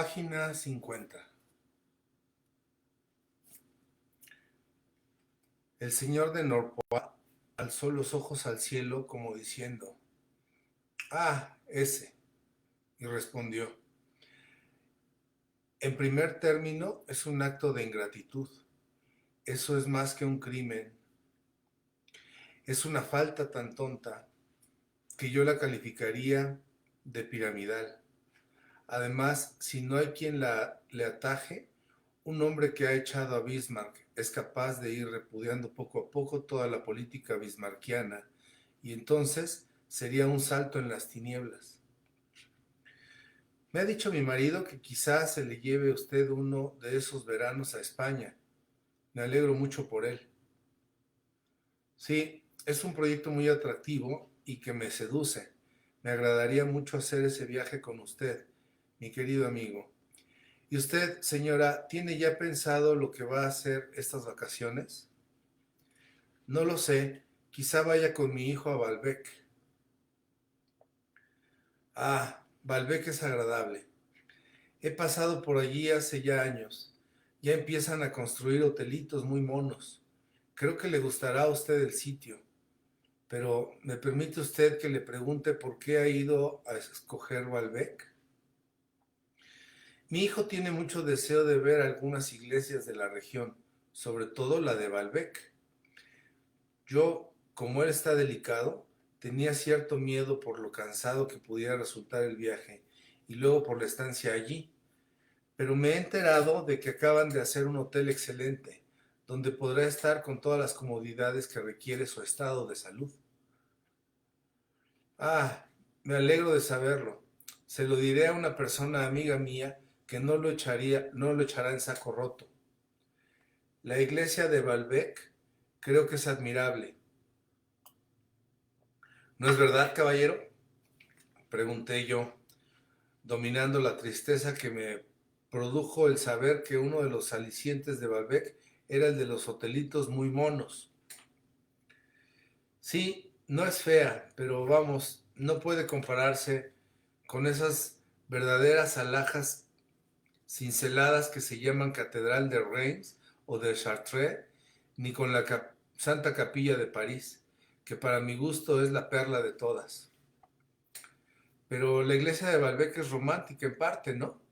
Página 50. El señor de Norpois alzó los ojos al cielo como diciendo, «Ah, ese», y respondió, «En primer término es un acto de ingratitud. Eso es más que un crimen. Es una falta tan tonta que yo la calificaría de piramidal. Además, si no hay quien le ataje, un hombre que ha echado a Bismarck es capaz de ir repudiando poco a poco toda la política bismarckiana, y entonces sería un salto en las tinieblas. Me ha dicho mi marido que quizás se le lleve a usted uno de esos veranos a España. Me alegro mucho por él. Sí, es un proyecto muy atractivo y que me seduce. Me agradaría mucho hacer ese viaje con usted, mi querido amigo. ¿Y usted, señora, tiene ya pensado lo que va a hacer estas vacaciones? No lo sé, quizá vaya con mi hijo a Balbec. Ah, Balbec es agradable. He pasado por allí hace ya años. Ya empiezan a construir hotelitos muy monos. Creo que le gustará a usted el sitio, pero ¿me permite usted que le pregunte por qué ha ido a escoger Balbec? Mi hijo tiene mucho deseo de ver algunas iglesias de la región, sobre todo la de Balbec. Yo, como él está delicado, tenía cierto miedo por lo cansado que pudiera resultar el viaje y luego por la estancia allí, pero me he enterado de que acaban de hacer un hotel excelente, donde podrá estar con todas las comodidades que requiere su estado de salud. Ah, me alegro de saberlo. Se lo diré a una persona amiga mía que no lo echará en saco roto. La iglesia de Balbec creo que es admirable. ¿No es verdad, caballero?, pregunté yo, dominando la tristeza que me produjo el saber que uno de los alicientes de Balbec era el de los hotelitos muy monos. Sí, no es fea, pero vamos, no puede compararse con esas verdaderas alhajas cinceladas que se llaman Catedral de Reims o de Chartres, ni con la Santa Capilla de París, que para mi gusto es la perla de todas. Pero la iglesia de Balbec es romántica en parte, ¿no?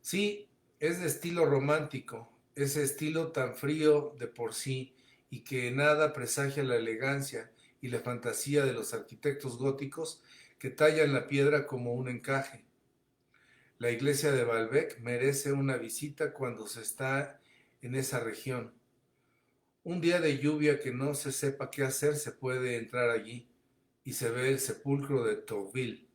Sí, es de estilo romántico, ese estilo tan frío de por sí y que nada presagia la elegancia y la fantasía de los arquitectos góticos que tallan la piedra como un encaje. La iglesia de Balbec merece una visita cuando se está en esa región. Un día de lluvia que no se sepa qué hacer se puede entrar allí y se ve el sepulcro de Tourville.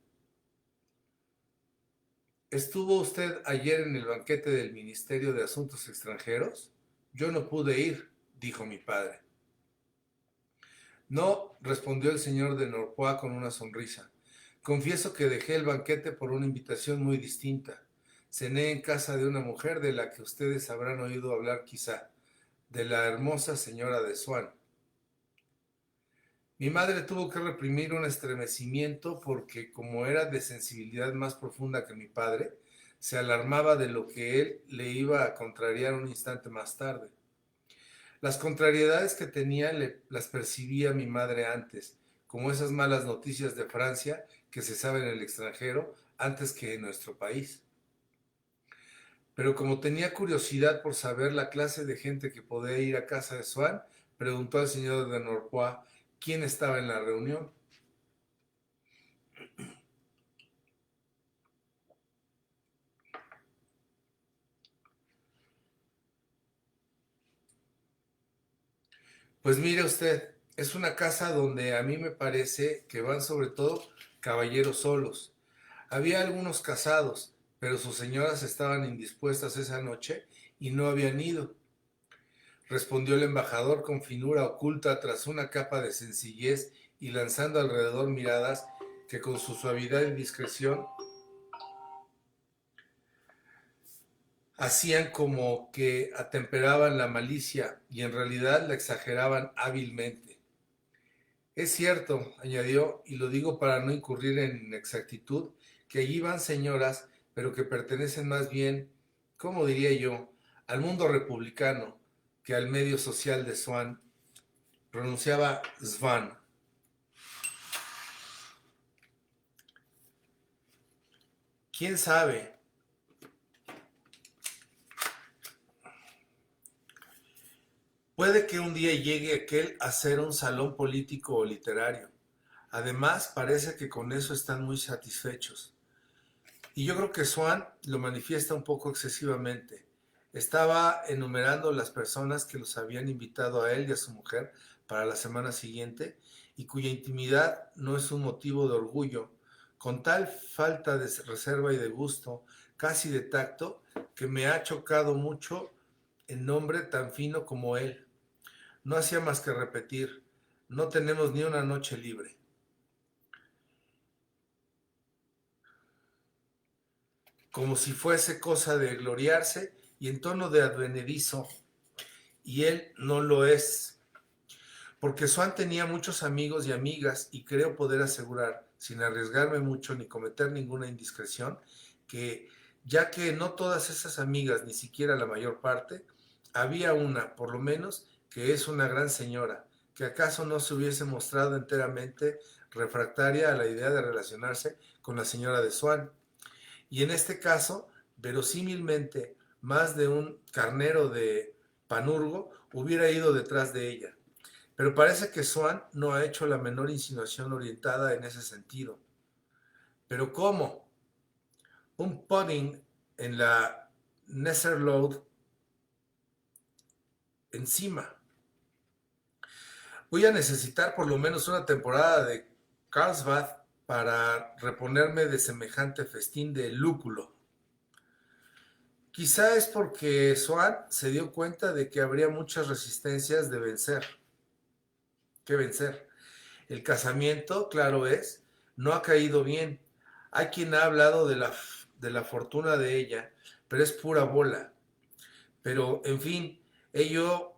¿Estuvo usted ayer en el banquete del Ministerio de Asuntos Extranjeros? Yo no pude ir, dijo mi padre. No, respondió el señor de Norpois con una sonrisa. Confieso que dejé el banquete por una invitación muy distinta. Cené en casa de una mujer de la que ustedes habrán oído hablar quizá, de la hermosa señora de Swan. Mi madre tuvo que reprimir un estremecimiento porque, como era de sensibilidad más profunda que mi padre, se alarmaba de lo que él le iba a contrariar un instante más tarde. Las contrariedades que tenía las percibía mi madre antes, como esas malas noticias de Francia que se saben en el extranjero antes que en nuestro país. Pero como tenía curiosidad por saber la clase de gente que podía ir a casa de Swan, preguntó al señor de Norpois quién estaba en la reunión. Pues mire usted, es una casa donde a mí me parece que van sobre todo caballeros solos. Había algunos casados, pero sus señoras estaban indispuestas esa noche y no habían ido, respondió el embajador con finura oculta tras una capa de sencillez y lanzando alrededor miradas que con su suavidad y discreción hacían como que atemperaban la malicia y en realidad la exageraban hábilmente. Es cierto, añadió, y lo digo para no incurrir en inexactitud, que allí van señoras pero que pertenecen más bien, ¿cómo diría yo?, al mundo republicano que al medio social de Swan. Pronunciaba Svan. ¿Quién sabe? Puede que un día llegue aquel a ser un salón político o literario. Además, parece que con eso están muy satisfechos. Y yo creo que Swan lo manifiesta un poco excesivamente. Estaba enumerando las personas que los habían invitado a él y a su mujer para la semana siguiente y cuya intimidad no es un motivo de orgullo, con tal falta de reserva y de gusto, casi de tacto, que me ha chocado mucho el nombre tan fino como él. No hacía más que repetir, no tenemos ni una noche libre. Como si fuese cosa de gloriarse y en tono de advenedizo, y él no lo es. Porque Swan tenía muchos amigos y amigas y creo poder asegurar, sin arriesgarme mucho ni cometer ninguna indiscreción, que ya que no todas esas amigas, ni siquiera la mayor parte, había una, por lo menos, que es una gran señora, que acaso no se hubiese mostrado enteramente refractaria a la idea de relacionarse con la señora de Swan. Y en este caso, verosímilmente, más de un carnero de Panurgo hubiera ido detrás de ella. Pero parece que Swan no ha hecho la menor insinuación orientada en ese sentido. ¿Pero cómo? Un pudding en la Nesserload encima. Voy a necesitar por lo menos una temporada de Carlsbad para reponerme de semejante festín de lúculo. Quizá es porque Swan se dio cuenta de que habría muchas resistencias que vencer. El casamiento, claro es, no ha caído bien. Hay quien ha hablado de la fortuna de ella, pero es pura bola. Pero, en fin, ello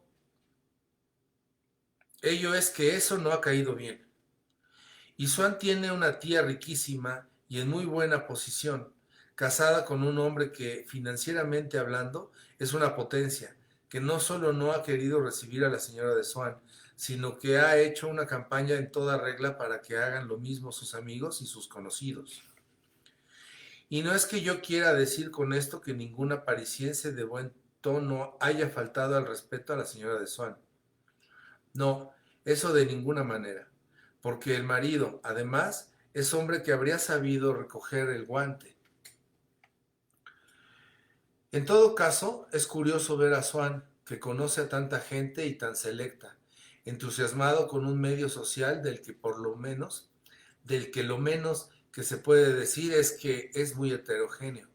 es que eso no ha caído bien. Y Swan tiene una tía riquísima y en muy buena posición, casada con un hombre que, financieramente hablando, es una potencia, que no solo no ha querido recibir a la señora de Swan, sino que ha hecho una campaña en toda regla para que hagan lo mismo sus amigos y sus conocidos. Y no es que yo quiera decir con esto que ninguna parisiense de buen tono haya faltado al respeto a la señora de Swan. No, eso de ninguna manera, porque el marido, además, es hombre que habría sabido recoger el guante. En todo caso, es curioso ver a Swan, que conoce a tanta gente y tan selecta, entusiasmado con un medio social del que lo menos que se puede decir es que es muy heterogéneo.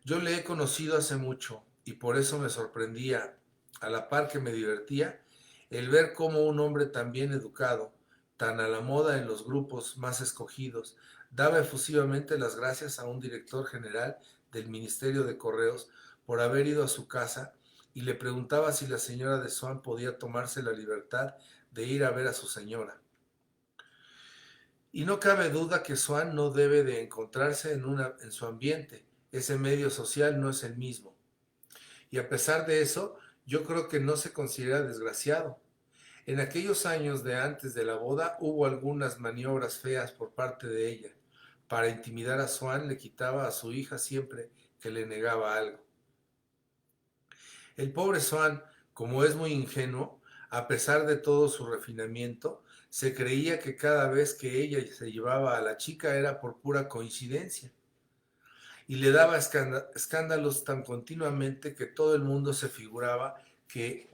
Yo le he conocido hace mucho y por eso me sorprendía, a la par que me divertía, el ver cómo un hombre tan bien educado, tan a la moda en los grupos más escogidos, daba efusivamente las gracias a un director general del Ministerio de Correos por haber ido a su casa y le preguntaba si la señora de Swan podía tomarse la libertad de ir a ver a su señora. Y no cabe duda que Swan no debe de encontrarse en su ambiente. Ese medio social no es el mismo. Y a pesar de eso, yo creo que no se considera desgraciado. En aquellos años de antes de la boda hubo algunas maniobras feas por parte de ella. Para intimidar a Swan le quitaba a su hija siempre que le negaba algo. El pobre Swan, como es muy ingenuo, a pesar de todo su refinamiento, se creía que cada vez que ella se llevaba a la chica era por pura coincidencia y le daba escándalos tan continuamente que todo el mundo se figuraba que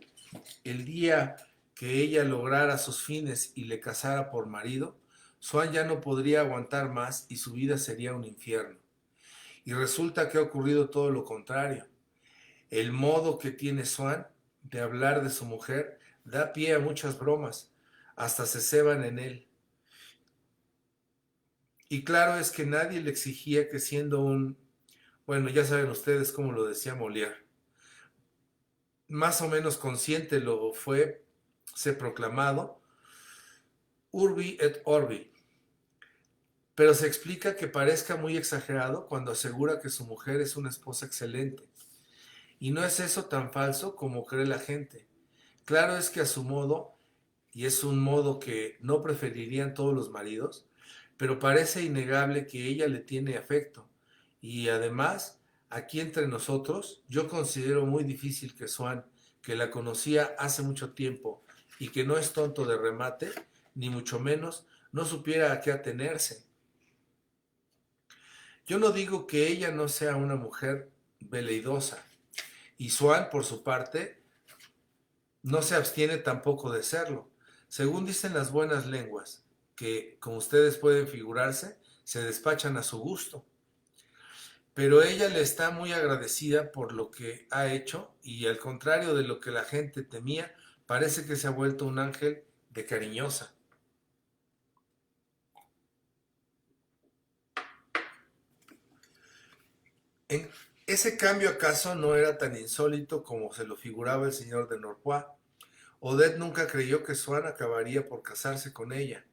el día que ella lograra sus fines y le casara por marido, Swan ya no podría aguantar más y su vida sería un infierno. Y resulta que ha ocurrido todo lo contrario. El modo que tiene Swan de hablar de su mujer da pie a muchas bromas, hasta se ceban en él. Y claro es que nadie le exigía que siendo bueno, ya saben ustedes cómo lo decía Molière, más o menos consciente lo fue, se proclamado, Urbi et Orbi, pero se explica que parezca muy exagerado cuando asegura que su mujer es una esposa excelente. Y no es eso tan falso como cree la gente. Claro es que a su modo, y es un modo que no preferirían todos los maridos, pero parece innegable que ella le tiene afecto. Y además, aquí entre nosotros, yo considero muy difícil que Swan, que la conocía hace mucho tiempo y que no es tonto de remate, ni mucho menos, no supiera a qué atenerse. Yo no digo que ella no sea una mujer veleidosa, y Swan, por su parte, no se abstiene tampoco de serlo. Según dicen las buenas lenguas, que, como ustedes pueden figurarse, se despachan a su gusto. Pero ella le está muy agradecida por lo que ha hecho y al contrario de lo que la gente temía, parece que se ha vuelto un ángel de cariñosa. En ese cambio acaso no era tan insólito como se lo figuraba el señor de Norpois. Odette nunca creyó que Swann acabaría por casarse con ella.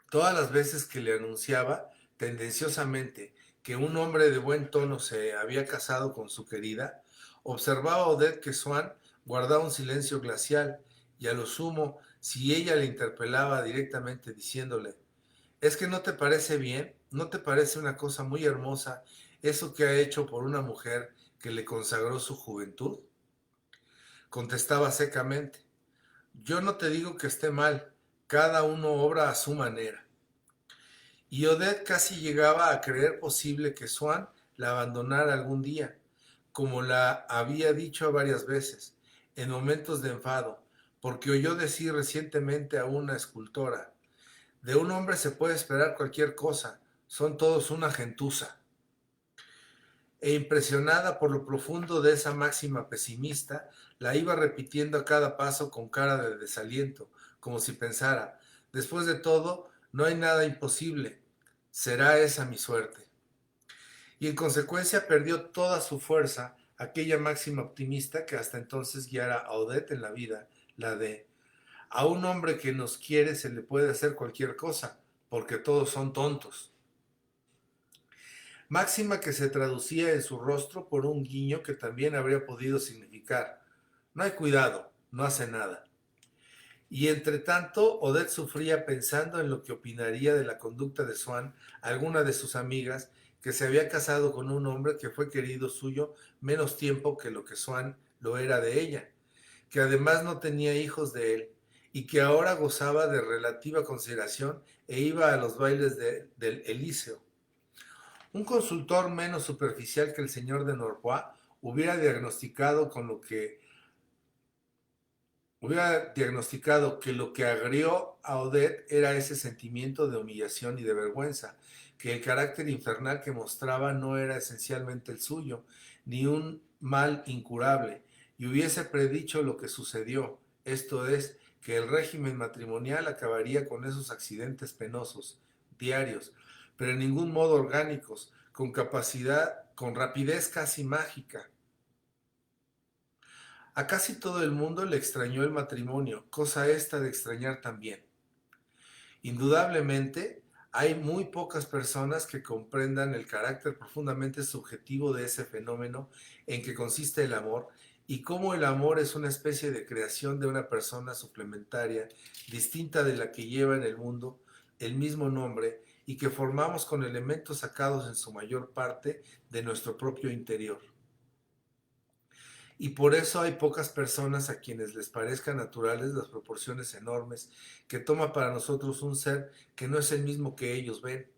Todas las veces que le anunciaba, tendenciosamente, que un hombre de buen tono se había casado con su querida, observaba Odette que Swann guardaba un silencio glacial y a lo sumo, si ella le interpelaba directamente diciéndole, ¿es que no te parece bien? ¿No te parece una cosa muy hermosa eso que ha hecho por una mujer que le consagró su juventud? Contestaba secamente, yo no te digo que esté mal, cada uno obra a su manera. Y Odette casi llegaba a creer posible que Swann la abandonara algún día, como la había dicho varias veces, en momentos de enfado, porque oyó decir recientemente a una escultora, de un hombre se puede esperar cualquier cosa, son todos una gentuza. E impresionada por lo profundo de esa máxima pesimista, la iba repitiendo a cada paso con cara de desaliento, como si pensara, después de todo, no hay nada imposible, será esa mi suerte. Y en consecuencia perdió toda su fuerza aquella máxima optimista que hasta entonces guiara a Odette en la vida, la de a un hombre que nos quiere se le puede hacer cualquier cosa, porque todos son tontos. Máxima que se traducía en su rostro por un guiño que también habría podido significar, no hay cuidado, no hace nada. Y entre tanto, Odette sufría pensando en lo que opinaría de la conducta de Swann alguna de sus amigas que se había casado con un hombre que fue querido suyo menos tiempo que lo que Swann lo era de ella, que además no tenía hijos de él y que ahora gozaba de relativa consideración e iba a los bailes del Elíseo. Un consultor menos superficial que el señor de Norpois hubiera diagnosticado con lo que hubiera diagnosticado que lo que agrió a Odette era ese sentimiento de humillación y de vergüenza, que el carácter infernal que mostraba no era esencialmente el suyo, ni un mal incurable, y hubiese predicho lo que sucedió, esto es, que el régimen matrimonial acabaría con esos accidentes penosos, diarios, pero en ningún modo orgánicos, con capacidad, con rapidez casi mágica. A casi todo el mundo le extrañó el matrimonio, cosa esta de extrañar también. Indudablemente, hay muy pocas personas que comprendan el carácter profundamente subjetivo de ese fenómeno en que consiste el amor y cómo el amor es una especie de creación de una persona suplementaria, distinta de la que lleva en el mundo el mismo nombre y que formamos con elementos sacados en su mayor parte de nuestro propio interior. Y por eso hay pocas personas a quienes les parezcan naturales las proporciones enormes que toma para nosotros un ser que no es el mismo que ellos ven.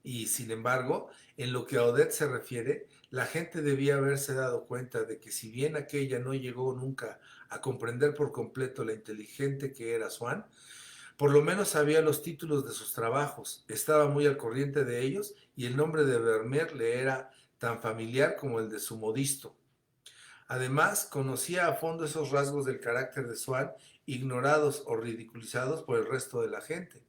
Y sin embargo, en lo que a Odette se refiere, la gente debía haberse dado cuenta de que si bien aquella no llegó nunca a comprender por completo la inteligente que era Swann, por lo menos sabía los títulos de sus trabajos, estaba muy al corriente de ellos y el nombre de Vermeer le era tan familiar como el de su modisto. Además, conocía a fondo esos rasgos del carácter de Swann, ignorados o ridiculizados por el resto de la gente,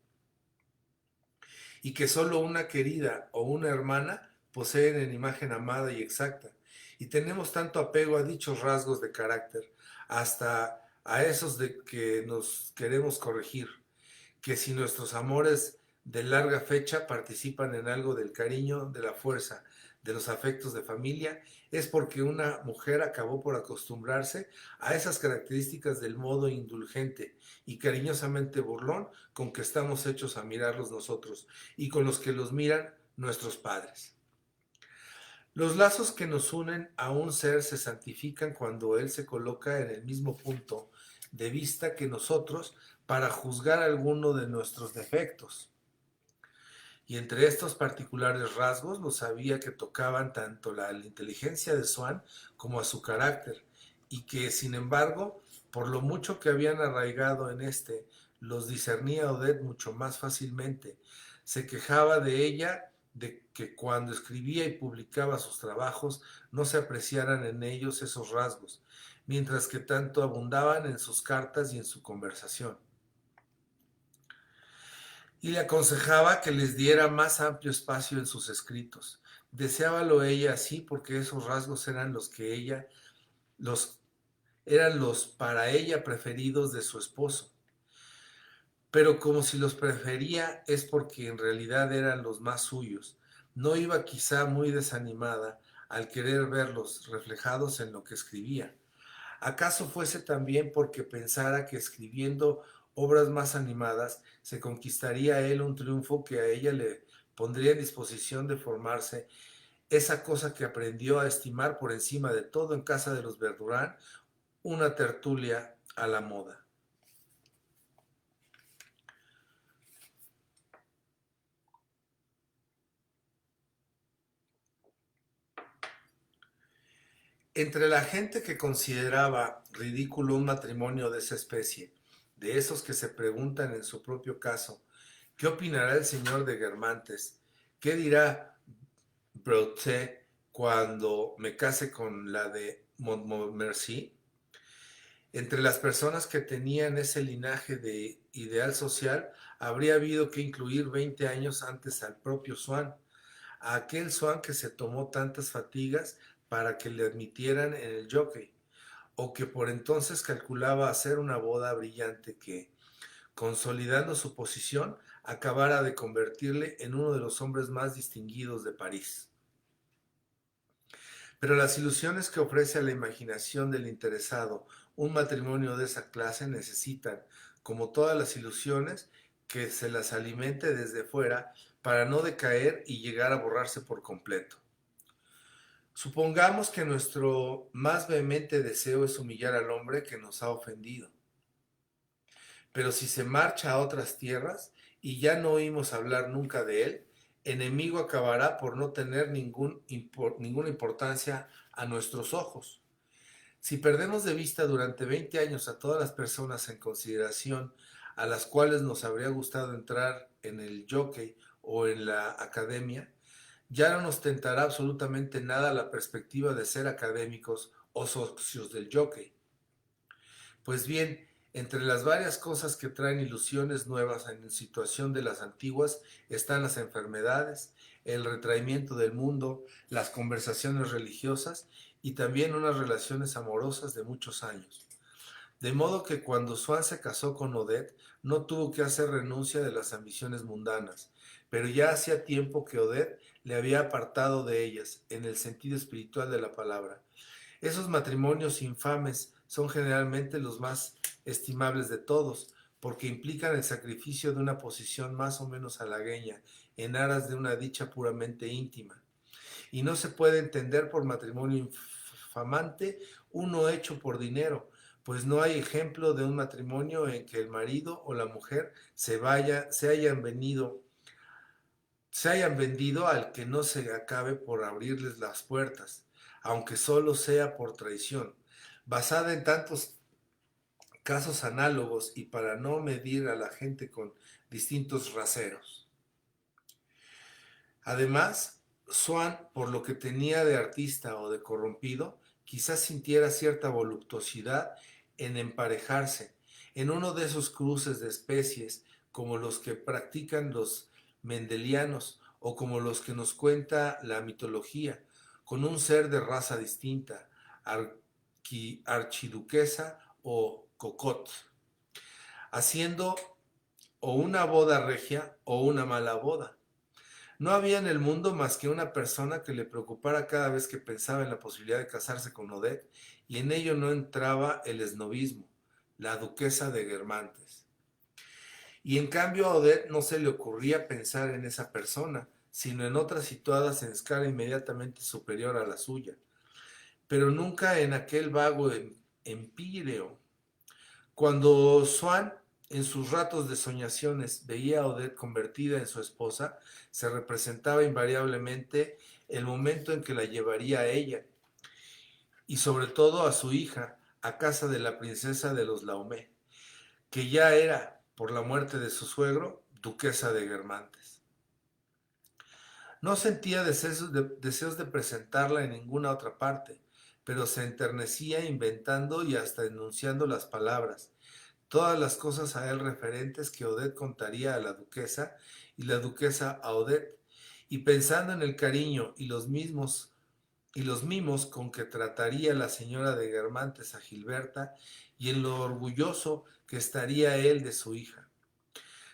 y que solo una querida o una hermana poseen en imagen amada y exacta. Y tenemos tanto apego a dichos rasgos de carácter, hasta a esos de que nos queremos corregir, que si nuestros amores de larga fecha participan en algo del cariño, de la fuerza, de los afectos de familia, es porque una mujer acabó por acostumbrarse a esas características del modo indulgente y cariñosamente burlón con que estamos hechos a mirarlos nosotros y con los que los miran nuestros padres. Los lazos que nos unen a un ser se santifican cuando él se coloca en el mismo punto de vista que nosotros para juzgar alguno de nuestros defectos. Y entre estos particulares rasgos los sabía que tocaban tanto a la inteligencia de Swann como a su carácter, y que, sin embargo, por lo mucho que habían arraigado en éste, los discernía Odette mucho más fácilmente. Se quejaba de ella de que cuando escribía y publicaba sus trabajos no se apreciaran en ellos esos rasgos, mientras que tanto abundaban en sus cartas y en su conversación. Y le aconsejaba que les diera más amplio espacio en sus escritos. Deseábalo ella así porque esos rasgos eran los que los, eran los para ella preferidos de su esposo. Pero como si los prefería es porque en realidad eran los más suyos. No iba quizá muy desanimada al querer verlos reflejados en lo que escribía. ¿Acaso fuese también porque pensara que escribiendo obras más animadas se conquistaría a él un triunfo que a ella le pondría en disposición de formarse esa cosa que aprendió a estimar por encima de todo en casa de los Verdurán, una tertulia a la moda? Entre la gente que consideraba ridículo un matrimonio de esa especie, de esos que se preguntan en su propio caso, ¿qué opinará el señor de Guermantes? ¿Qué dirá Brouet cuando me case con la de Montmorency? Entre las personas que tenían ese linaje de ideal social, habría habido que incluir 20 años antes al propio Swann, a aquel Swann que se tomó tantas fatigas para que le admitieran en el Jockey, o que por entonces calculaba hacer una boda brillante que, consolidando su posición, acabara de convertirle en uno de los hombres más distinguidos de París. Pero las ilusiones que ofrece a la imaginación del interesado un matrimonio de esa clase necesitan, como todas las ilusiones, que se las alimente desde fuera para no decaer y llegar a borrarse por completo. Supongamos que nuestro más vehemente deseo es humillar al hombre que nos ha ofendido. Pero si se marcha a otras tierras y ya no oímos hablar nunca de él, enemigo acabará por no tener ninguna importancia a nuestros ojos. Si perdemos de vista durante 20 años a todas las personas en consideración a las cuales nos habría gustado entrar en el jockey o en la academia, ya no nos tentará absolutamente nada la perspectiva de ser académicos o socios del jockey. Pues bien, entre las varias cosas que traen ilusiones nuevas en situación de las antiguas están las enfermedades, el retraimiento del mundo, las conversaciones religiosas y también unas relaciones amorosas de muchos años. De modo que cuando Swann se casó con Odette, no tuvo que hacer renuncia de las ambiciones mundanas, pero ya hacía tiempo que Odette le había apartado de ellas, en el sentido espiritual de la palabra. Esos matrimonios infames son generalmente los más estimables de todos, porque implican el sacrificio de una posición más o menos halagueña, en aras de una dicha puramente íntima. Y no se puede entender por matrimonio infamante uno hecho por dinero, pues no hay ejemplo de un matrimonio en que el marido o la mujer se hayan vendido al que no se acabe por abrirles las puertas, aunque solo sea por traición, basada en tantos casos análogos y para no medir a la gente con distintos raseros. Además, Swann, por lo que tenía de artista o de corrompido, quizás sintiera cierta voluptuosidad en emparejarse en uno de esos cruces de especies como los que practican los mendelianos o como los que nos cuenta la mitología, con un ser de raza distinta, archiduquesa o cocotte, haciendo o una boda regia o una mala boda. No había en el mundo más que una persona que le preocupara cada vez que pensaba en la posibilidad de casarse con Odette, y en ello no entraba el esnobismo, la duquesa de Guermantes. Y en cambio a Odette no se le ocurría pensar en esa persona, sino en otras situadas en escala inmediatamente superior a la suya, pero nunca en aquel vago empíreo. Cuando Swann, en sus ratos de soñaciones, veía a Odette convertida en su esposa, se representaba invariablemente el momento en que la llevaría a ella, y sobre todo a su hija, a casa de la princesa de los Laumé, que ya era, por la muerte de su suegro, duquesa de Guermantes. No sentía deseos de presentarla en ninguna otra parte, pero se enternecía inventando y hasta enunciando las palabras, todas las cosas a él referentes que Odette contaría a la duquesa y la duquesa a Odette, y pensando en el cariño y los mimos con que trataría la señora de Guermantes a Gilberta, y en lo orgulloso que estaría él de su hija.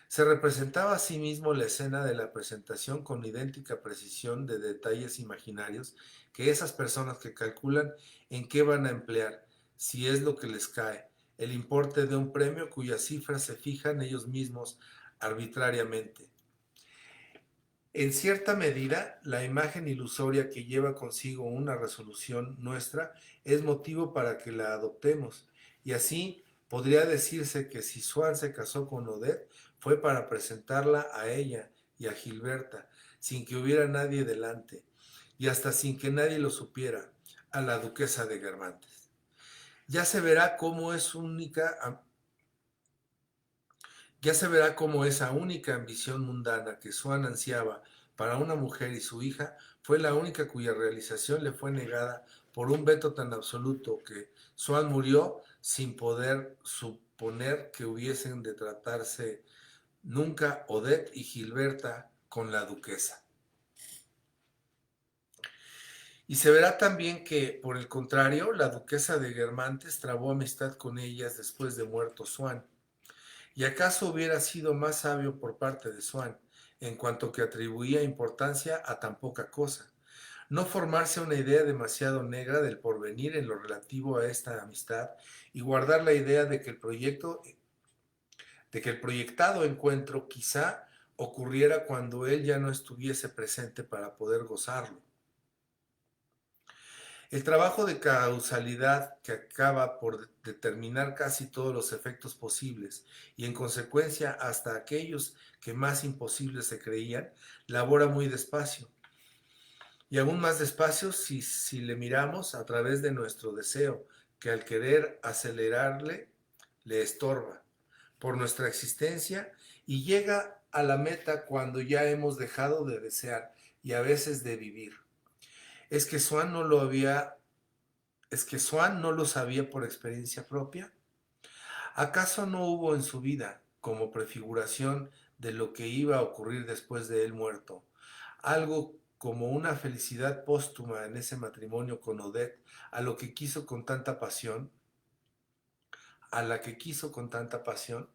Se representaba a sí mismo la escena de la presentación con idéntica precisión de detalles imaginarios que esas personas que calculan en qué van a emplear, si es lo que les cae, el importe de un premio cuyas cifras se fijan ellos mismos arbitrariamente. En cierta medida, la imagen ilusoria que lleva consigo una resolución nuestra es motivo para que la adoptemos, y así podría decirse que si Swann se casó con Odette fue para presentarla a ella y a Gilberta, sin que hubiera nadie delante, y hasta sin que nadie lo supiera, a la duquesa de Guermantes. Ya se verá cómo es única Ya se verá cómo esa única ambición mundana que Swann ansiaba para una mujer y su hija fue la única cuya realización le fue negada por un veto tan absoluto que Swann murió sin poder suponer que hubiesen de tratarse nunca Odette y Gilberta con la duquesa. Y se verá también que, por el contrario, la duquesa de Guermantes trabó amistad con ellas después de muerto Swann. ¿Y acaso hubiera sido más sabio por parte de Swann, en cuanto que atribuía importancia a tan poca cosa, no formarse una idea demasiado negra del porvenir en lo relativo a esta amistad y guardar la idea de que el proyectado encuentro quizá ocurriera cuando él ya no estuviese presente para poder gozarlo? El trabajo de causalidad que acaba por determinar casi todos los efectos posibles y en consecuencia hasta aquellos que más imposibles se creían, labora muy despacio. Y aún más despacio si le miramos a través de nuestro deseo, que al querer acelerarle, le estorba por nuestra existencia y llega a la meta cuando ya hemos dejado de desear y a veces de vivir. Es que Swann no lo había ¿Es que Swann no lo sabía por experiencia propia? ¿Acaso no hubo en su vida, como prefiguración de lo que iba a ocurrir después de él muerto, algo como una felicidad póstuma en ese matrimonio con Odette, a lo que quiso con tanta pasión, a la que quiso con tanta pasión,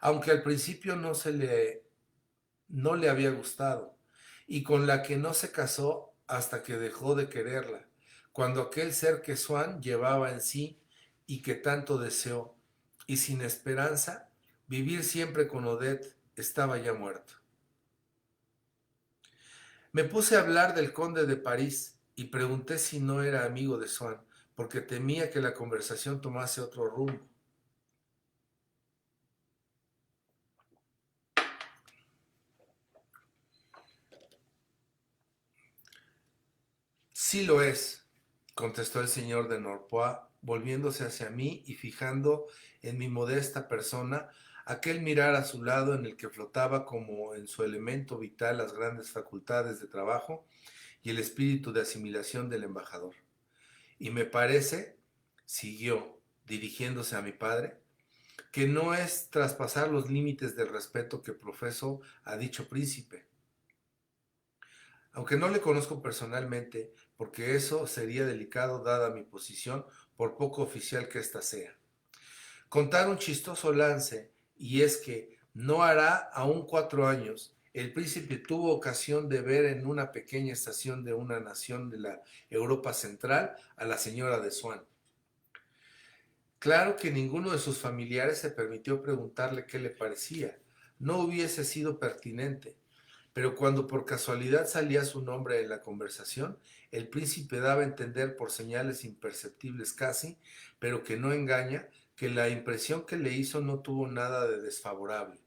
aunque al principio no le había gustado, y con la que no se casó hasta que dejó de quererla, cuando aquel ser que Swann llevaba en sí y que tanto deseó, y sin esperanza, vivir siempre con Odette, estaba ya muerto? Me puse a hablar del conde de París y pregunté si no era amigo de Swann, porque temía que la conversación tomase otro rumbo. Sí lo es, contestó el señor de Norpois, volviéndose hacia mí y fijando en mi modesta persona aquel mirar a su lado en el que flotaba como en su elemento vital las grandes facultades de trabajo y el espíritu de asimilación del embajador. Y me parece, siguió, dirigiéndose a mi padre, que no es traspasar los límites del respeto que profeso a dicho príncipe. Aunque no le conozco personalmente, porque eso sería delicado dada mi posición, por poco oficial que ésta sea. Contar un chistoso lance, y es que, No hará aún 4 años, el príncipe tuvo ocasión de ver en una pequeña estación de una nación de la Europa Central a la señora de Swan. Claro que ninguno de sus familiares se permitió preguntarle qué le parecía. No hubiese sido pertinente. Pero cuando por casualidad salía su nombre en la conversación, el príncipe daba a entender por señales imperceptibles casi, pero que no engaña, que la impresión que le hizo no tuvo nada de desfavorable.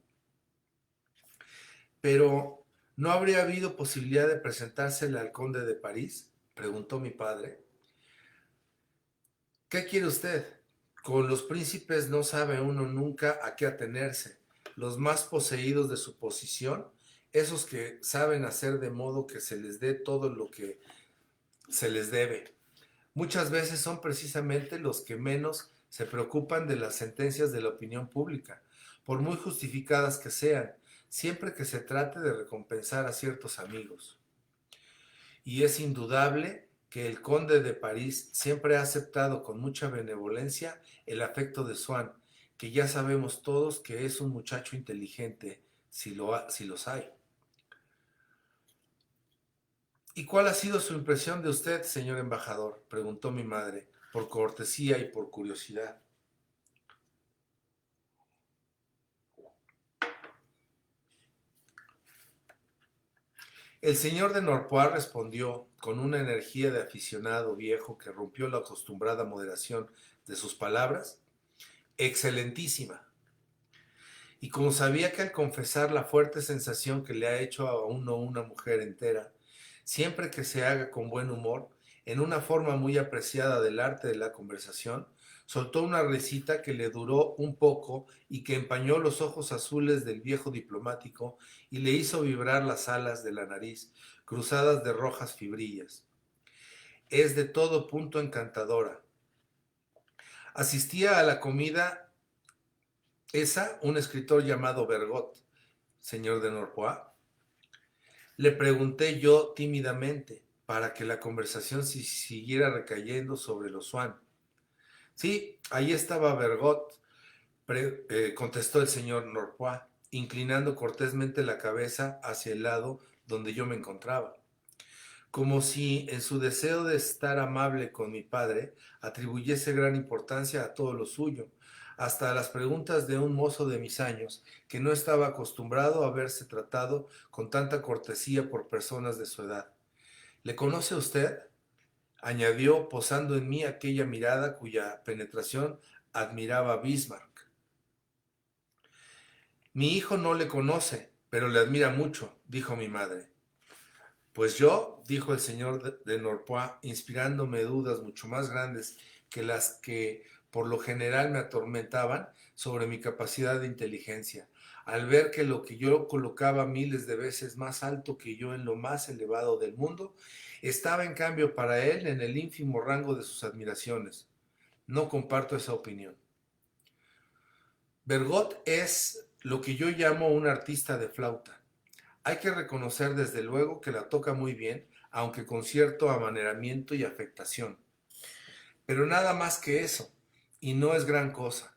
Pero, ¿no habría habido posibilidad de presentársela al conde de París?, preguntó mi padre. ¿Qué quiere usted? Con los príncipes no sabe uno nunca a qué atenerse. Los más poseídos de su posición, esos que saben hacer de modo que se les dé todo lo que se les debe, muchas veces son precisamente los que menos se preocupan de las sentencias de la opinión pública, por muy justificadas que sean, siempre que se trate de recompensar a ciertos amigos. Y es indudable que el conde de París siempre ha aceptado con mucha benevolencia el afecto de Swann, que ya sabemos todos que es un muchacho inteligente, si los hay. ¿Y cuál ha sido su impresión de usted, señor embajador?, preguntó mi madre, por cortesía y por curiosidad. El señor de Norpois respondió con una energía de aficionado viejo que rompió la acostumbrada moderación de sus palabras: excelentísima. Y como sabía que al confesar la fuerte sensación que le ha hecho a uno una mujer entera, siempre que se haga con buen humor, en una forma muy apreciada del arte de la conversación, soltó una risita que le duró un poco y que empañó los ojos azules del viejo diplomático y le hizo vibrar las alas de la nariz, cruzadas de rojas fibrillas. Es de todo punto encantadora. Asistía a la comida un escritor llamado Bergot, señor de Norpois. Le pregunté yo tímidamente, para que la conversación siguiera recayendo sobre los Swann. Sí, ahí estaba Bergot, contestó el señor Norpois, inclinando cortésmente la cabeza hacia el lado donde yo me encontraba, como si en su deseo de estar amable con mi padre atribuyese gran importancia a todo lo suyo, hasta a las preguntas de un mozo de mis años, que no estaba acostumbrado a verse tratado con tanta cortesía por personas de su edad. ¿Le conoce usted?, añadió, posando en mí aquella mirada cuya penetración admiraba Bismarck. Mi hijo no le conoce, pero le admira mucho, dijo mi madre. Pues yo, dijo el señor de Norpois, inspirándome dudas mucho más grandes que las que por lo general me atormentaban sobre mi capacidad de inteligencia, al ver que lo que yo colocaba miles de veces más alto que yo en lo más elevado del mundo, estaba en cambio para él en el ínfimo rango de sus admiraciones. No comparto esa opinión. Bergot es lo que yo llamo un artista de flauta. Hay que reconocer desde luego que la toca muy bien, aunque con cierto amaneramiento y afectación. Pero nada más que eso, y no es gran cosa.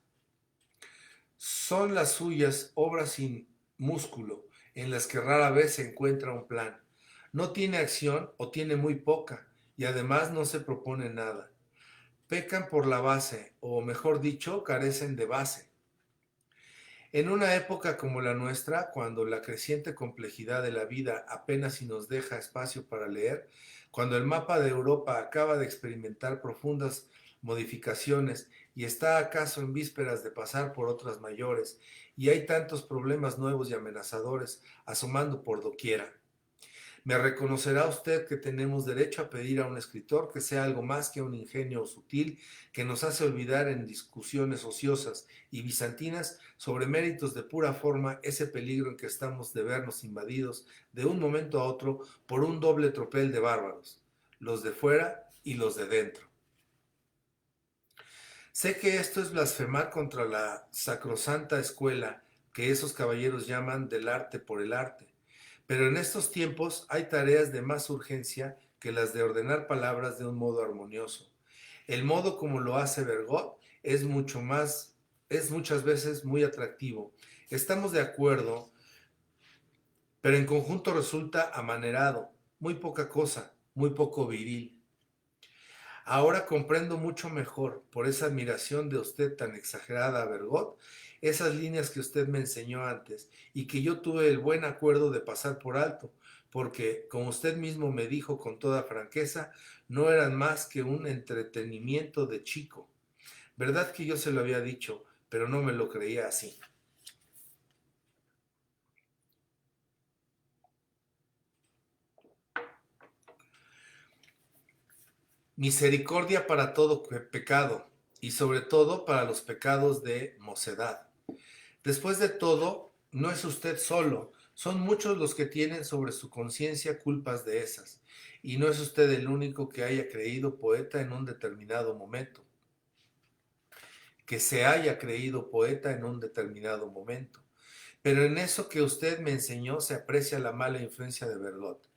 Son las suyas obras sin músculo, en las que rara vez se encuentra un plan. No tiene acción o tiene muy poca, y además no se propone nada. Pecan por la base, o mejor dicho, carecen de base. En una época como la nuestra, cuando la creciente complejidad de la vida apenas si nos deja espacio para leer, cuando el mapa de Europa acaba de experimentar profundas modificaciones y está acaso en vísperas de pasar por otras mayores, y hay tantos problemas nuevos y amenazadores asomando por doquiera. Me reconocerá usted que tenemos derecho a pedir a un escritor que sea algo más que un ingenio sutil que nos hace olvidar en discusiones ociosas y bizantinas sobre méritos de pura forma ese peligro en que estamos de vernos invadidos de un momento a otro por un doble tropel de bárbaros, los de fuera y los de dentro. Sé que esto es blasfemar contra la sacrosanta escuela que esos caballeros llaman del arte por el arte. Pero en estos tiempos hay tareas de más urgencia que las de ordenar palabras de un modo armonioso. El modo como lo hace Bergot es muchas veces muy atractivo. Estamos de acuerdo, pero en conjunto resulta amanerado, muy poca cosa, muy poco viril. Ahora comprendo mucho mejor, por esa admiración de usted tan exagerada a Bergot, esas líneas que usted me enseñó antes y que yo tuve el buen acuerdo de pasar por alto, porque, como usted mismo me dijo con toda franqueza, no eran más que un entretenimiento de chico. Verdad que yo se lo había dicho, pero no me lo creía así. Misericordia para todo pecado, y sobre todo para los pecados de mocedad. Después de todo, no es usted solo, son muchos los que tienen sobre su conciencia culpas de esas, y no es usted el único que haya creído poeta en un determinado momento, que se haya creído poeta en un determinado momento. Pero en eso que usted me enseñó se aprecia la mala influencia de Bergot.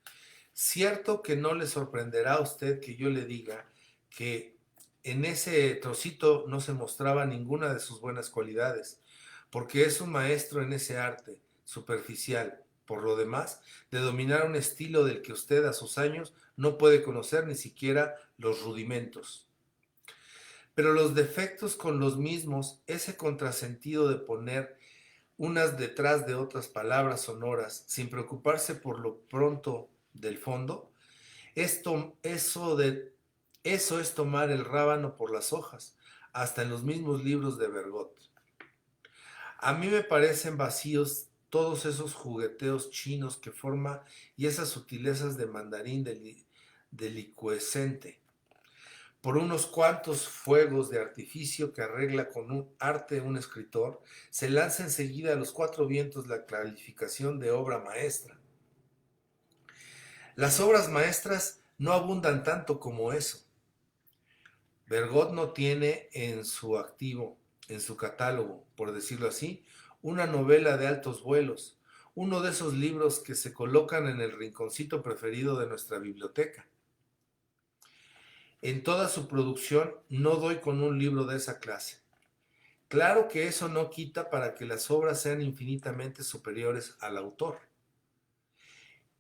Cierto que no le sorprenderá a usted que yo le diga que en ese trocito no se mostraba ninguna de sus buenas cualidades, porque es un maestro en ese arte superficial, por lo demás, de dominar un estilo del que usted a sus años no puede conocer ni siquiera los rudimentos. Pero los defectos con los mismos, ese contrasentido de poner unas detrás de otras palabras sonoras, sin preocuparse por lo pronto del fondo, eso es tomar el rábano por las hojas, hasta en los mismos libros de Bergot. A mí me parecen vacíos todos esos jugueteos chinos que forma y esas sutilezas de mandarín delicuescente, por unos cuantos fuegos de artificio que arregla con un arte un escritor, se lanza enseguida a los cuatro vientos la calificación de obra maestra. Las obras maestras no abundan tanto como eso. Bergot no tiene en su activo, en su catálogo, por decirlo así, una novela de altos vuelos, uno de esos libros que se colocan en el rinconcito preferido de nuestra biblioteca. En toda su producción no doy con un libro de esa clase. Claro que eso no quita para que las obras sean infinitamente superiores al autor.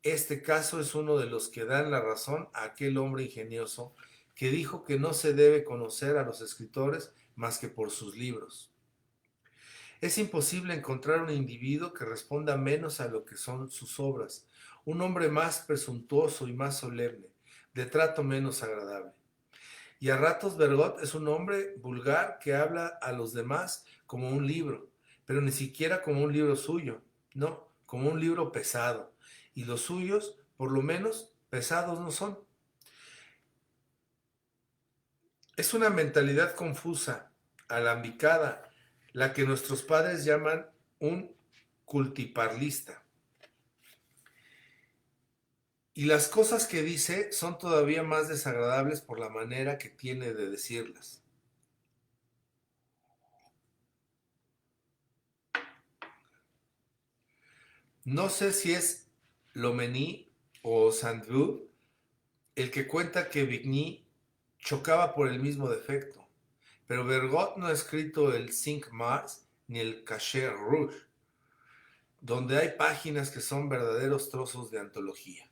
Este caso es uno de los que dan la razón a aquel hombre ingenioso que dijo que no se debe conocer a los escritores más que por sus libros. Es imposible encontrar un individuo que responda menos a lo que son sus obras, un hombre más presuntuoso y más solemne, de trato menos agradable. Y a ratos Bergot es un hombre vulgar que habla a los demás como un libro, pero ni siquiera como un libro suyo, no, como un libro pesado. Y los suyos, por lo menos, pesados no son. Es una mentalidad confusa, alambicada, la que nuestros padres llaman un cultiparlista. Y las cosas que dice son todavía más desagradables por la manera que tiene de decirlas. No sé si es Lomenie o Saint-Beuve el que cuenta que Vigny chocaba por el mismo defecto, pero Bergot no ha escrito el Cinq Mars ni el Cachet Rouge, donde hay páginas que son verdaderos trozos de antología.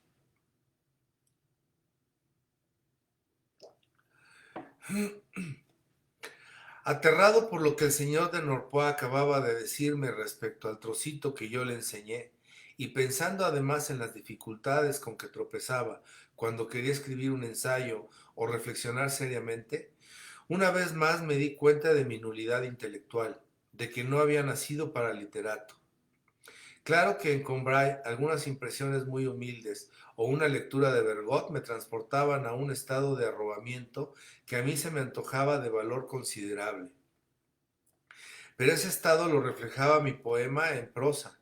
Aterrado por lo que el señor de Norpois acababa de decirme respecto al trocito que yo le enseñé, y pensando además en las dificultades con que tropezaba cuando quería escribir un ensayo o reflexionar seriamente, una vez más me di cuenta de mi nulidad intelectual, de que no había nacido para literato. Claro que en Combray algunas impresiones muy humildes o una lectura de Bergot me transportaban a un estado de arrobamiento que a mí se me antojaba de valor considerable. Pero ese estado lo reflejaba mi poema en prosa,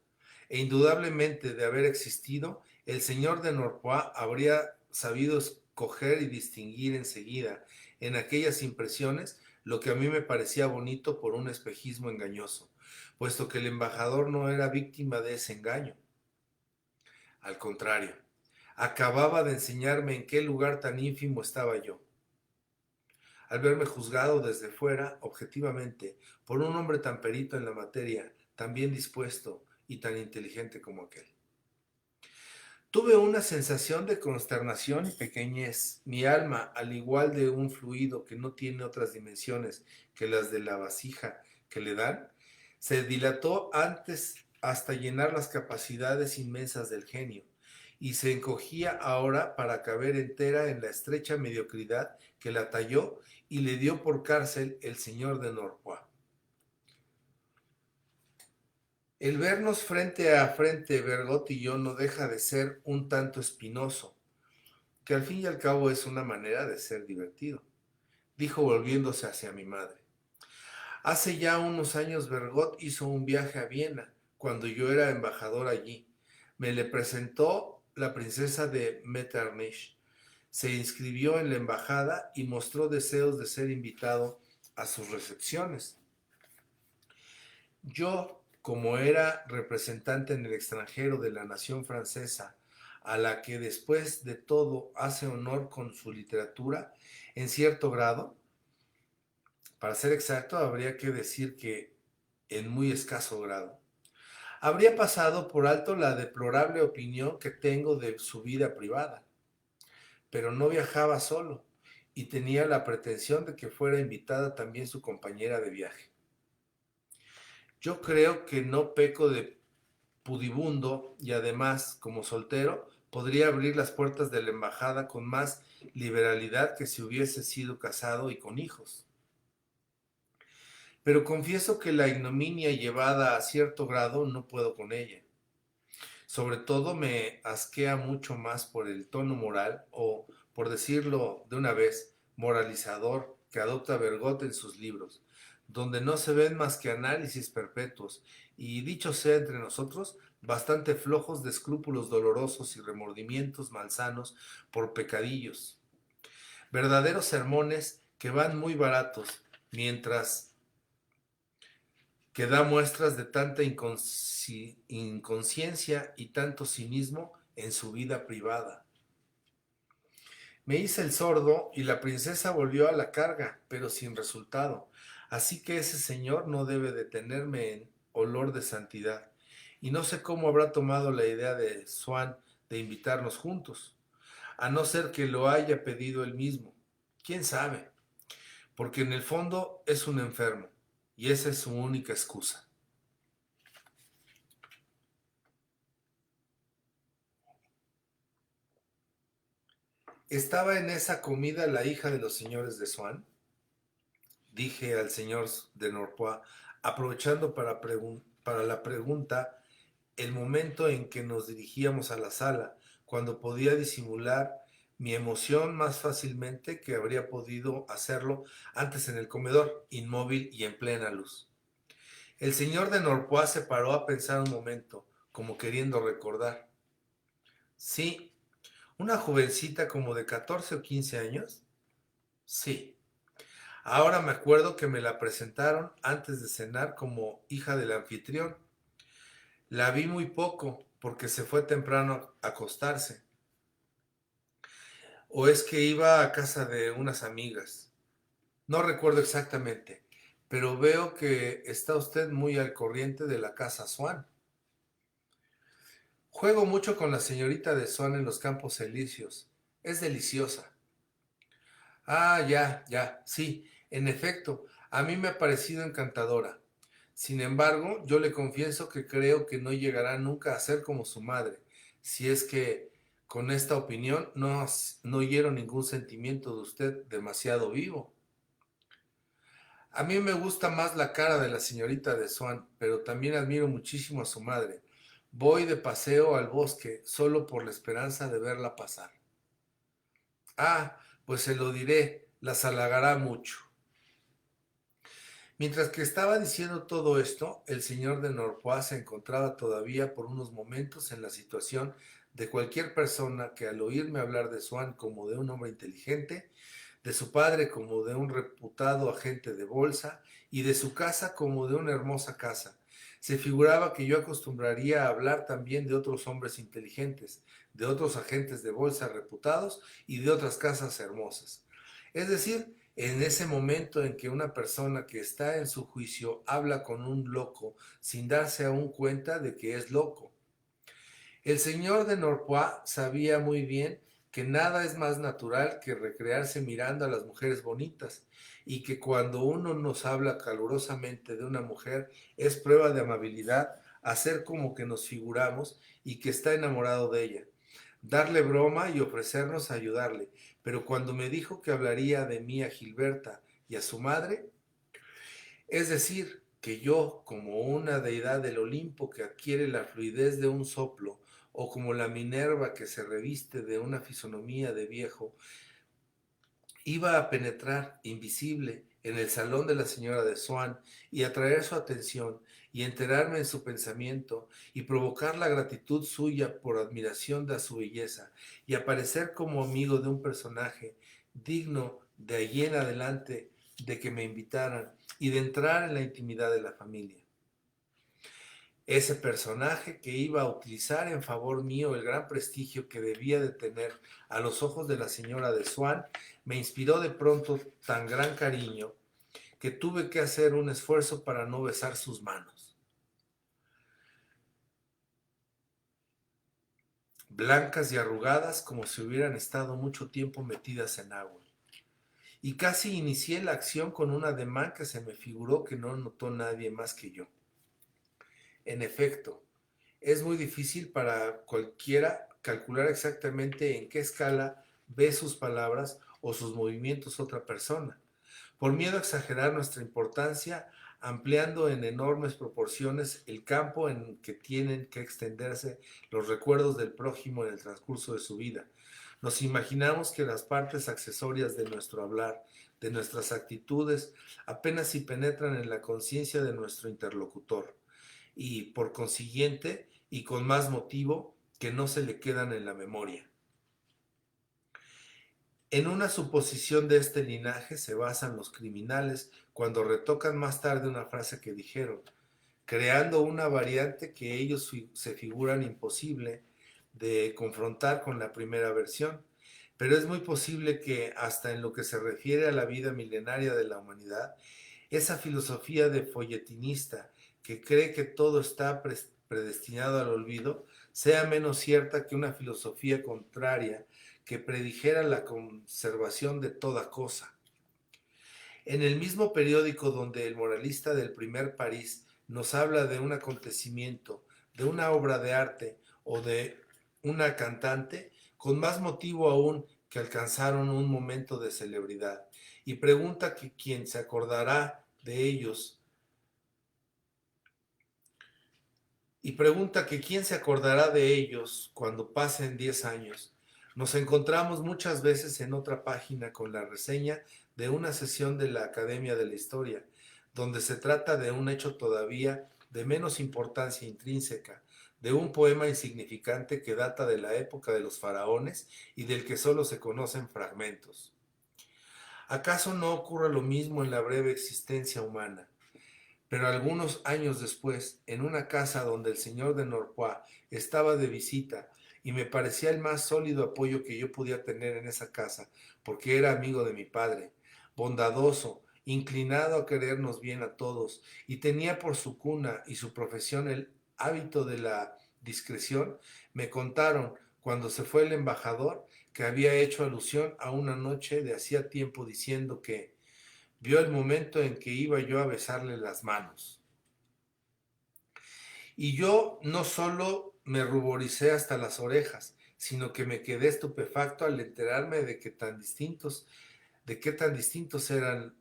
e indudablemente de haber existido, el señor de Norpois habría sabido escoger y distinguir enseguida en aquellas impresiones lo que a mí me parecía bonito por un espejismo engañoso, puesto que el embajador no era víctima de ese engaño. Al contrario, acababa de enseñarme en qué lugar tan ínfimo estaba yo. Al verme juzgado desde fuera, objetivamente, por un hombre tan perito en la materia, tan bien dispuesto y tan inteligente como aquel. Tuve una sensación de consternación y pequeñez. Mi alma, al igual de un fluido que no tiene otras dimensiones que las de la vasija que le dan, se dilató antes hasta llenar las capacidades inmensas del genio, y se encogía ahora para caber entera en la estrecha mediocridad que la talló y le dio por cárcel el señor de Norpois. El vernos frente a frente, Bergot y yo, no deja de ser un tanto espinoso, que al fin y al cabo es una manera de ser divertido, dijo volviéndose hacia mi madre. Hace ya unos años Bergot hizo un viaje a Viena, cuando yo era embajador allí. Me le presentó la princesa de Metternich. Se inscribió en la embajada y mostró deseos de ser invitado a sus recepciones. Yo, como era representante en el extranjero de la nación francesa, a la que después de todo hace honor con su literatura, en cierto grado, para ser exacto, habría que decir que en muy escaso grado, habría pasado por alto la deplorable opinión que tengo de su vida privada. Pero no viajaba solo y tenía la pretensión de que fuera invitada también su compañera de viaje. Yo creo que no peco de pudibundo y además, como soltero, podría abrir las puertas de la embajada con más liberalidad que si hubiese sido casado y con hijos. Pero confieso que la ignominia llevada a cierto grado no puedo con ella. Sobre todo me asquea mucho más por el tono moral o, por decirlo de una vez, moralizador que adopta Bergot en sus libros, donde no se ven más que análisis perpetuos y, dicho sea entre nosotros, bastante flojos de escrúpulos dolorosos y remordimientos malsanos por pecadillos. Verdaderos sermones que van muy baratos, mientras que da muestras de tanta inconsciencia y tanto cinismo en su vida privada. Me hice el sordo y la princesa volvió a la carga, pero sin resultado. Así que ese señor no debe de tenerme en olor de santidad. Y no sé cómo habrá tomado la idea de Swann de invitarnos juntos, a no ser que lo haya pedido él mismo. ¿Quién sabe? Porque en el fondo es un enfermo, y esa es su única excusa. ¿Estaba en esa comida la hija de los señores de Swann? Dije al señor de Norpois, aprovechando para la pregunta el momento en que nos dirigíamos a la sala, cuando podía disimular mi emoción más fácilmente que habría podido hacerlo antes en el comedor, inmóvil y en plena luz. El señor de Norpois se paró a pensar un momento, como queriendo recordar. Sí, una jovencita como de 14 o 15 años. Sí. Ahora me acuerdo que me la presentaron antes de cenar como hija del anfitrión. La vi muy poco porque se fue temprano a acostarse. O es que iba a casa de unas amigas. No recuerdo exactamente, pero veo que está usted muy al corriente de la casa Swann. Juego mucho con la señorita de Swann en los Campos Elíseos. Es deliciosa. Ah, ya, ya, sí, en efecto, a mí me ha parecido encantadora. Sin embargo, yo le confieso que creo que no llegará nunca a ser como su madre, si es que con esta opinión no hiero ningún sentimiento de usted demasiado vivo. A mí me gusta más la cara de la señorita de Swann, pero también admiro muchísimo a su madre. Voy de paseo al bosque solo por la esperanza de verla pasar. Ah, pues se lo diré, las halagará mucho. Mientras que estaba diciendo todo esto, el señor de Norpois se encontraba todavía por unos momentos en la situación de cualquier persona que al oírme hablar de Swann como de un hombre inteligente, de su padre como de un reputado agente de bolsa y de su casa como de una hermosa casa, se figuraba que yo acostumbraría a hablar también de otros hombres inteligentes, de otros agentes de bolsa reputados y de otras casas hermosas. Es decir, En ese momento en que una persona que está en su juicio habla con un loco sin darse aún cuenta de que es loco. El señor de Norpois sabía muy bien que nada es más natural que recrearse mirando a las mujeres bonitas, y que cuando uno nos habla calurosamente de una mujer es prueba de amabilidad hacer como que nos figuramos y que está enamorado de ella, darle broma y ofrecernos a ayudarle. Pero cuando me dijo que hablaría de mí a Gilberta y a su madre, es decir, que yo, como una deidad del Olimpo que adquiere la fluidez de un soplo, o como la Minerva que se reviste de una fisonomía de viejo, iba a penetrar invisible en el salón de la señora de Swann y atraer su atención y enterarme en su pensamiento y provocar la gratitud suya por admiración de su belleza y aparecer como amigo de un personaje digno de allí en adelante de que me invitaran y de entrar en la intimidad de la familia. Ese personaje que iba a utilizar en favor mío el gran prestigio que debía de tener a los ojos de la señora de Swann, me inspiró de pronto tan gran cariño que tuve que hacer un esfuerzo para no besar sus manos, blancas y arrugadas como si hubieran estado mucho tiempo metidas en agua. Y casi inicié la acción con un ademán que se me figuró que no notó nadie más que yo. En efecto, es muy difícil para cualquiera calcular exactamente en qué escala ve sus palabras o sus movimientos otra persona, por miedo a exagerar nuestra importancia, ampliando en enormes proporciones el campo en que tienen que extenderse los recuerdos del prójimo en el transcurso de su vida. Nos imaginamos que las partes accesorias de nuestro hablar, de nuestras actitudes, apenas si penetran en la conciencia de nuestro interlocutor y, por consiguiente, y con más motivo, que no se le quedan en la memoria. En una suposición de este linaje se basan los criminales cuando retocan más tarde una frase que dijeron, creando una variante que ellos se figuran imposible de confrontar con la primera versión. Pero es muy posible que, hasta en lo que se refiere a la vida milenaria de la humanidad, esa filosofía de folletinista que cree que todo está predestinado al olvido sea menos cierta que una filosofía contraria que predijera la conservación de toda cosa. En el mismo periódico donde el moralista del primer París nos habla de un acontecimiento, de una obra de arte o de una cantante, con más motivo aún que alcanzaron un momento de celebridad, y pregunta que quién se acordará de ellos, cuando pasen 10 años. Nos encontramos muchas veces en otra página con la reseña de una sesión de la Academia de la Historia, donde se trata de un hecho todavía de menos importancia intrínseca, de un poema insignificante que data de la época de los faraones y del que solo se conocen fragmentos. ¿Acaso no ocurre lo mismo en la breve existencia humana? Pero algunos años después, en una casa donde el señor de Norpois estaba de visita, y me parecía el más sólido apoyo que yo podía tener en esa casa, porque era amigo de mi padre, bondadoso, inclinado a querernos bien a todos, y tenía por su cuna y su profesión el hábito de la discreción, me contaron, cuando se fue el embajador, que había hecho alusión a una noche de hacía tiempo diciendo que vio el momento en que iba yo a besarle las manos. Y yo no solo me ruboricé hasta las orejas, sino que me quedé estupefacto al enterarme de qué tan distintos eran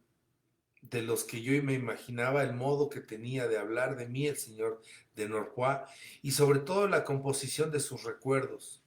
de los que yo me imaginaba el modo que tenía de hablar de mí el señor de Norpois, y sobre todo la composición de sus recuerdos.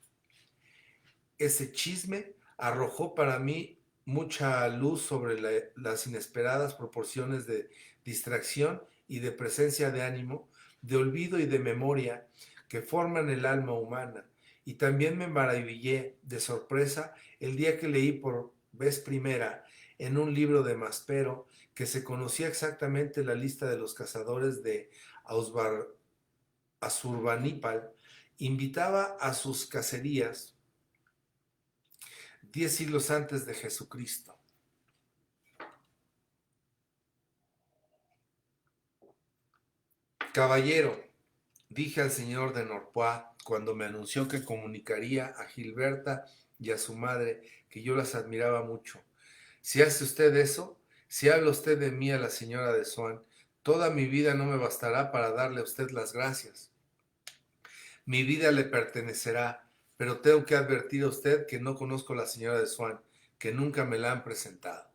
Ese chisme arrojó para mí mucha luz sobre las inesperadas proporciones de distracción y de presencia de ánimo, de olvido y de memoria que forman el alma humana. Y también me maravillé de sorpresa el día que leí por vez primera en un libro de Maspero que se conocía exactamente la lista de los cazadores de Asurbanipal, invitaba a sus cacerías 10 siglos antes de Jesucristo. Caballero, dije al señor de Norpois cuando me anunció que comunicaría a Gilberta y a su madre que yo las admiraba mucho. Si hace usted eso, si habla usted de mí a la señora de Swan, toda mi vida no me bastará para darle a usted las gracias. Mi vida le pertenecerá, pero tengo que advertir a usted que no conozco a la señora de Swan, que nunca me la han presentado.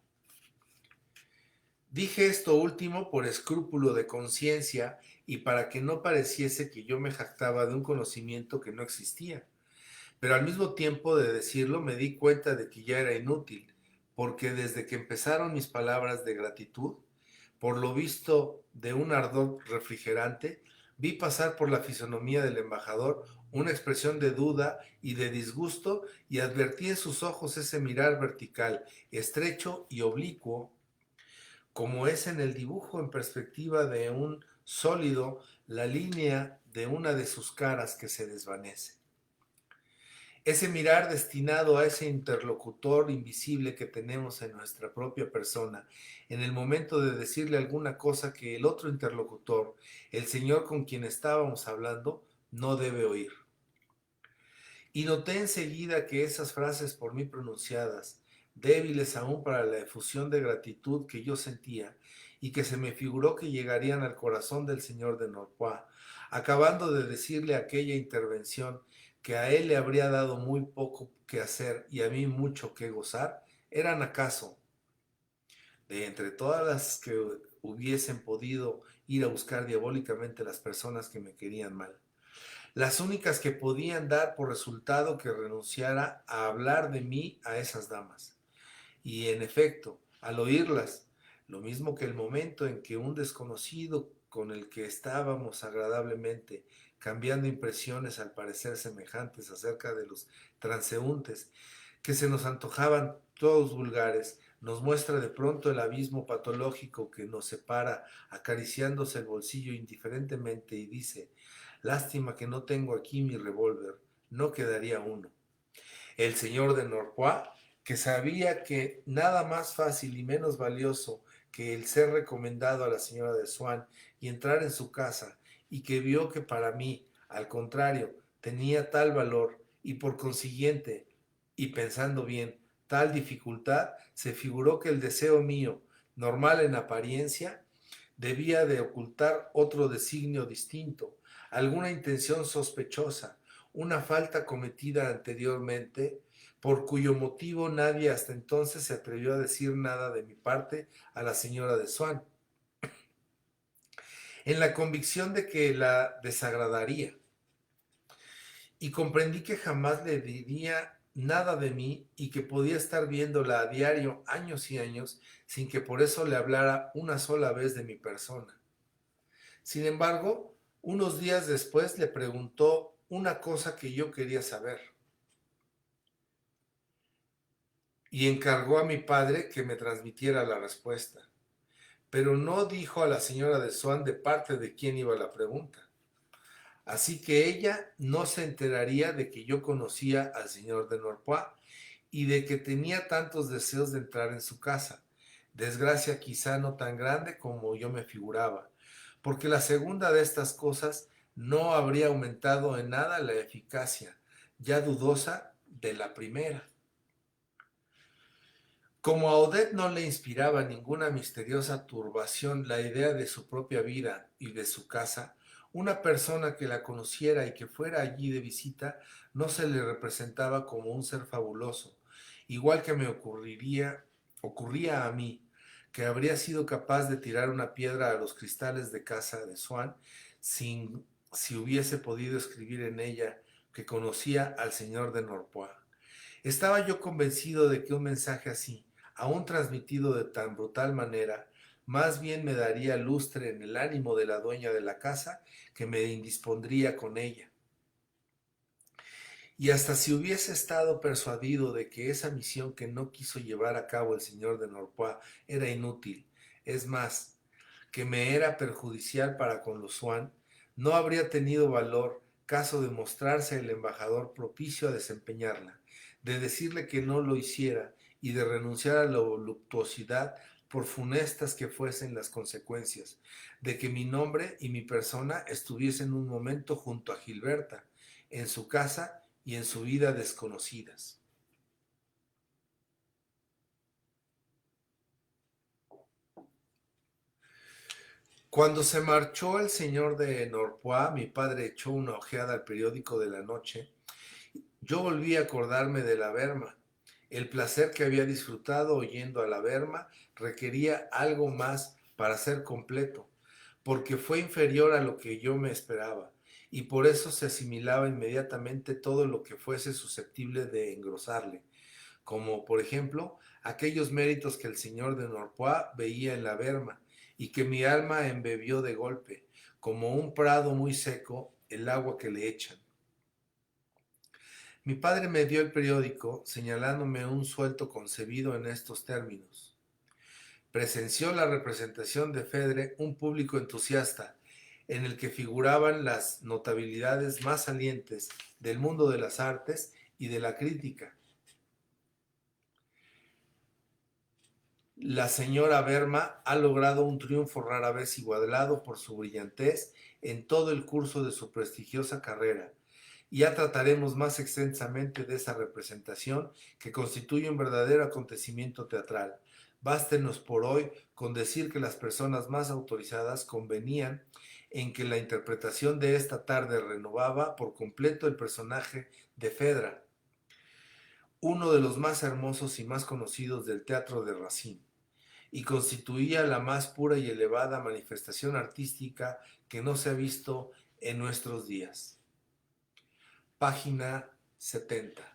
Dije esto último por escrúpulo de conciencia y para que no pareciese que yo me jactaba de un conocimiento que no existía. Pero al mismo tiempo de decirlo me di cuenta de que ya era inútil, porque desde que empezaron mis palabras de gratitud, por lo visto de un ardor refrigerante, vi pasar por la fisonomía del embajador una expresión de duda y de disgusto y advertí en sus ojos ese mirar vertical, estrecho y oblicuo, como es en el dibujo en perspectiva de un sólido la línea de una de sus caras que se desvanece. Ese mirar destinado a ese interlocutor invisible que tenemos en nuestra propia persona, en el momento de decirle alguna cosa que el otro interlocutor, el señor con quien estábamos hablando, no debe oír. Y noté enseguida que esas frases por mí pronunciadas, débiles aún para la efusión de gratitud que yo sentía, y que se me figuró que llegarían al corazón del señor de Norpois, acabando de decirle aquella intervención que a él le habría dado muy poco que hacer y a mí mucho que gozar, eran acaso, de entre todas las que hubiesen podido ir a buscar diabólicamente las personas que me querían mal, las únicas que podían dar por resultado que renunciara a hablar de mí a esas damas. Y en efecto, al oírlas, lo mismo que el momento en que un desconocido con el que estábamos agradablemente cambiando impresiones al parecer semejantes acerca de los transeúntes, que se nos antojaban todos vulgares, nos muestra de pronto el abismo patológico que nos separa acariciándose el bolsillo indiferentemente y dice: lástima que no tengo aquí mi revólver, no quedaría uno. El señor de Norpois, que sabía que nada más fácil y menos valioso que el ser recomendado a la señora de Swan y entrar en su casa, y que vio que para mí, al contrario, tenía tal valor y por consiguiente, y pensando bien, tal dificultad, se figuró que el deseo mío, normal en apariencia, debía de ocultar otro designio distinto, alguna intención sospechosa, una falta cometida anteriormente, por cuyo motivo nadie hasta entonces se atrevió a decir nada de mi parte a la señora de Swan, en la convicción de que la desagradaría. Y comprendí que jamás le diría nada de mí y que podía estar viéndola a diario años y años sin que por eso le hablara una sola vez de mi persona. Sin embargo, unos días después le preguntó una cosa que yo quería saber y encargó a mi padre que me transmitiera la respuesta, pero no dijo a la señora de Swan de parte de quién iba la pregunta. Así que ella no se enteraría de que yo conocía al señor de Norpois y de que tenía tantos deseos de entrar en su casa, desgracia quizá no tan grande como yo me figuraba, porque la segunda de estas cosas no habría aumentado en nada la eficacia, ya dudosa, de la primera. Como a Odette no le inspiraba ninguna misteriosa turbación la idea de su propia vida y de su casa, una persona que la conociera y que fuera allí de visita no se le representaba como un ser fabuloso, igual que me ocurría a mí, que habría sido capaz de tirar una piedra a los cristales de casa de Swan si hubiese podido escribir en ella que conocía al señor de Norpois. Estaba yo convencido de que un mensaje así, aún transmitido de tan brutal manera, más bien me daría lustre en el ánimo de la dueña de la casa que me indispondría con ella. Y hasta si hubiese estado persuadido de que esa misión que no quiso llevar a cabo el señor de Norpois era inútil, es más, que me era perjudicial para con los Swan, no habría tenido valor caso de mostrarse el embajador propicio a desempeñarla, de decirle que no lo hiciera y de renunciar a la voluptuosidad por funestas que fuesen las consecuencias, de que mi nombre y mi persona estuviesen un momento junto a Gilberta, en su casa y en su vida desconocidas. Cuando se marchó el señor de Norpois, mi padre echó una ojeada al periódico de la noche. Yo volví a acordarme de la berma. El placer que había disfrutado oyendo a la berma requería algo más para ser completo, porque fue inferior a lo que yo me esperaba, y por eso se asimilaba inmediatamente todo lo que fuese susceptible de engrosarle, como por ejemplo aquellos méritos que el señor de Norpois veía en la berma, y que mi alma embebió de golpe, como un prado muy seco el agua que le echan. Mi padre me dio el periódico señalándome un suelto concebido en estos términos. Presenció la representación de Fedre un público entusiasta, en el que figuraban las notabilidades más salientes del mundo de las artes y de la crítica. La señora Berma ha logrado un triunfo rara vez igualado por su brillantez en todo el curso de su prestigiosa carrera. Y ya trataremos más extensamente de esa representación que constituye un verdadero acontecimiento teatral. Bástenos por hoy con decir que las personas más autorizadas convenían en que la interpretación de esta tarde renovaba por completo el personaje de Fedra, uno de los más hermosos y más conocidos del teatro de Racine, y constituía la más pura y elevada manifestación artística que no se ha visto en nuestros días. Página 70.